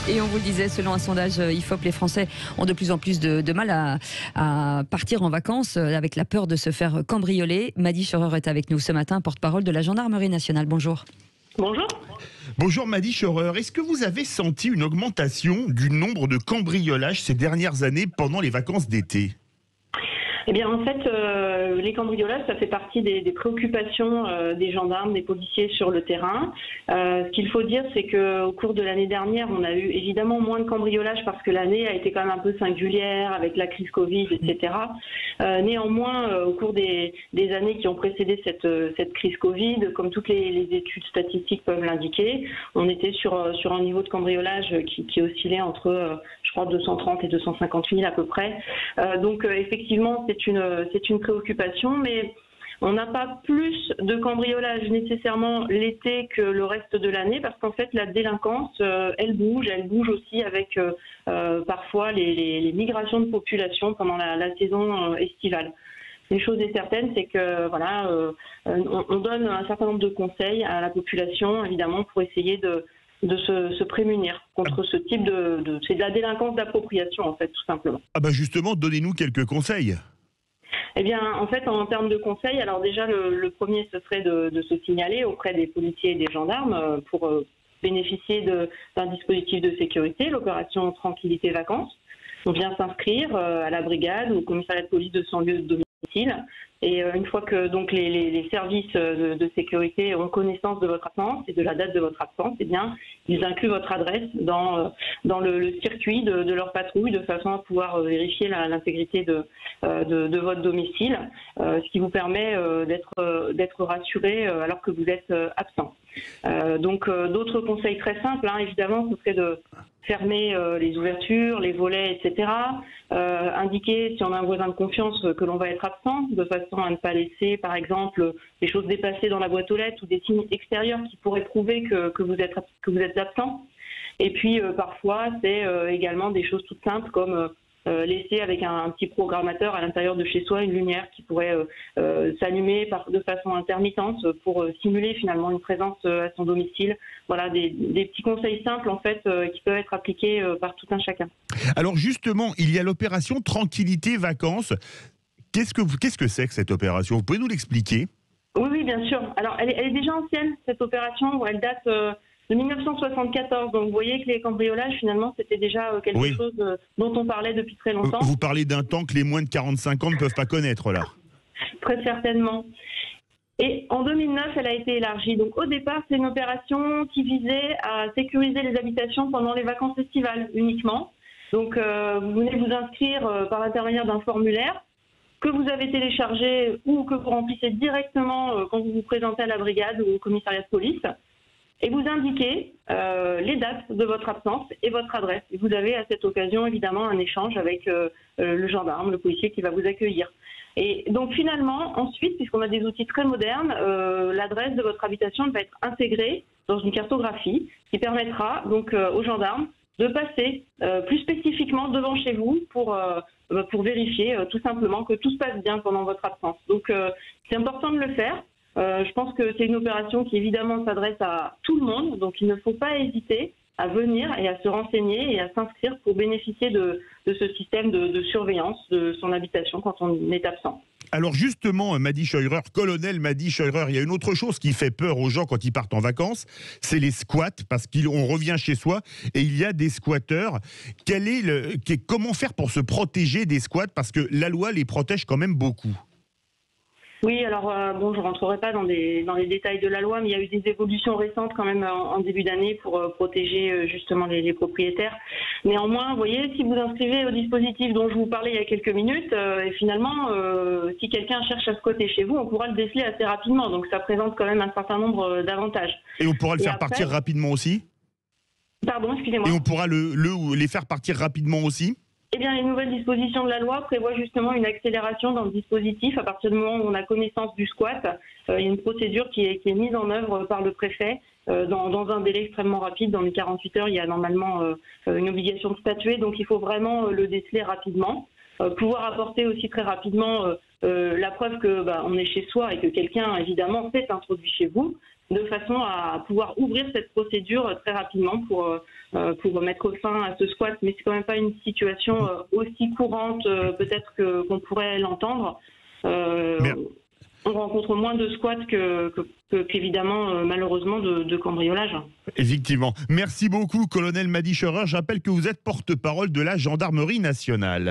Et on vous le disait, selon un sondage IFOP, les Français ont de plus en plus de mal à partir en vacances avec la peur de se faire cambrioler. Mady Scheurer est avec nous ce matin, porte-parole de la Gendarmerie nationale. Bonjour. Bonjour. Bonjour Mady Scheurer, est-ce que vous avez senti une augmentation du nombre de cambriolages ces dernières années pendant les vacances d'été ? Eh bien, en fait, les cambriolages, ça fait partie des préoccupations des gendarmes, des policiers sur le terrain. Ce qu'il faut dire, c'est qu'au cours de l'année dernière, on a eu évidemment moins de cambriolages parce que l'année a été quand même un peu singulière avec la crise Covid, etc. Néanmoins, au cours des années qui ont précédé cette crise Covid, comme toutes les études statistiques peuvent l'indiquer, on était sur un niveau de cambriolage qui oscillait entre, je crois, 230 et 250 000 à peu près. Donc, effectivement, c'est une préoccupation, mais on n'a pas plus de cambriolage nécessairement l'été que le reste de l'année, parce qu'en fait la délinquance, elle bouge aussi avec parfois les migrations de population pendant la saison estivale. Une chose est certaine, c'est que voilà, on donne un certain nombre de conseils à la population, évidemment, pour essayer de se prémunir contre ce type c'est de la délinquance d'appropriation, en fait, tout simplement. Ah bah justement, donnez-nous quelques conseils. Eh bien, en fait, en termes de conseils, alors déjà, le premier, ce serait de se signaler auprès des policiers et des gendarmes pour bénéficier d'un dispositif de sécurité, l'opération Tranquillité Vacances. On vient s'inscrire à la brigade ou au commissariat de police de son lieu de domicile. Et une fois que donc les services de sécurité ont connaissance de votre absence et de la date de votre absence, eh bien, ils incluent votre adresse dans le circuit de leur patrouille de façon à pouvoir vérifier l'intégrité de votre domicile, ce qui vous permet d'être rassuré alors que vous êtes absent. Donc d'autres conseils très simples, évidemment, ce serait de fermer les ouvertures, les volets, etc. Indiquer si on a un voisin de confiance que l'on va être absent, de façon à ne pas laisser, par exemple, des choses déplacées dans la boîte aux lettres ou des signes extérieurs qui pourraient prouver que vous êtes absent. Et puis parfois, c'est également des choses toutes simples comme laisser avec un petit programmateur à l'intérieur de chez soi une lumière qui pourrait s'allumer de façon intermittente pour simuler finalement une présence à son domicile. Voilà, des petits conseils simples en fait qui peuvent être appliqués par tout un chacun. Alors justement, il y a l'opération Tranquillité Vacances. Qu'est-ce que c'est que cette opération ? Vous pouvez nous l'expliquer ? Oui, bien sûr. Alors, elle est déjà ancienne, cette opération. Elle date de 1974. Donc, vous voyez que les cambriolages, finalement, c'était déjà quelque chose dont on parlait depuis très longtemps. Vous parlez d'un temps que les moins de 45 ans ne peuvent pas connaître, là. Très certainement. Et en 2009, elle a été élargie. Donc, au départ, c'est une opération qui visait à sécuriser les habitations pendant les vacances estivales uniquement. Donc, vous venez vous inscrire par l'intermédiaire d'un formulaire que vous avez téléchargé ou que vous remplissez directement quand vous vous présentez à la brigade ou au commissariat de police. Et vous indiquez les dates de votre absence et votre adresse. Et vous avez à cette occasion, évidemment, un échange avec le gendarme, le policier qui va vous accueillir. Et donc finalement, ensuite, puisqu'on a des outils très modernes, l'adresse de votre habitation va être intégrée dans une cartographie qui permettra donc aux gendarmes de passer plus spécifiquement devant chez vous pour vérifier tout simplement que tout se passe bien pendant votre absence. Donc c'est important de le faire. Je pense que c'est une opération qui évidemment s'adresse à tout le monde, donc il ne faut pas hésiter à venir et à se renseigner et à s'inscrire pour bénéficier de ce système de surveillance de son habitation quand on est absent. Alors justement, Mady Scheurer, colonel Mady Scheurer, il y a une autre chose qui fait peur aux gens quand ils partent en vacances, c'est les squats, parce qu'on revient chez soi et il y a des squatteurs. Comment faire pour se protéger des squats, parce que la loi les protège quand même beaucoup? Oui, alors bon, je ne rentrerai pas dans les détails de la loi, mais il y a eu des évolutions récentes quand même en début d'année pour protéger justement les propriétaires. Néanmoins, vous voyez, si vous inscrivez au dispositif dont je vous parlais il y a quelques minutes, et finalement, si quelqu'un cherche à squatter chez vous, on pourra le déceler assez rapidement. Donc ça présente quand même un certain nombre d'avantages. Et on pourra le faire partir rapidement aussi ? Pardon, excusez-moi. Et on pourra les faire partir rapidement aussi ? Eh bien, les nouvelles dispositions de la loi prévoient justement une accélération dans le dispositif. À partir du moment où on a connaissance du squat, il y a une procédure qui est mise en œuvre par le préfet dans un délai extrêmement rapide. Dans les 48 heures, il y a normalement une obligation de statuer, donc il faut vraiment le déceler rapidement. pouvoir apporter aussi très rapidement la preuve que on est chez soi et que quelqu'un évidemment s'est introduit chez vous, de façon à pouvoir ouvrir cette procédure très rapidement pour mettre fin à ce squat. Mais c'est quand même pas une situation aussi courante peut-être qu'on pourrait l'entendre. On rencontre moins de squats qu'évidemment, malheureusement, de cambriolage. Effectivement. Merci beaucoup, colonel Mady Scheurer. J'appelle que vous êtes porte-parole de la Gendarmerie nationale.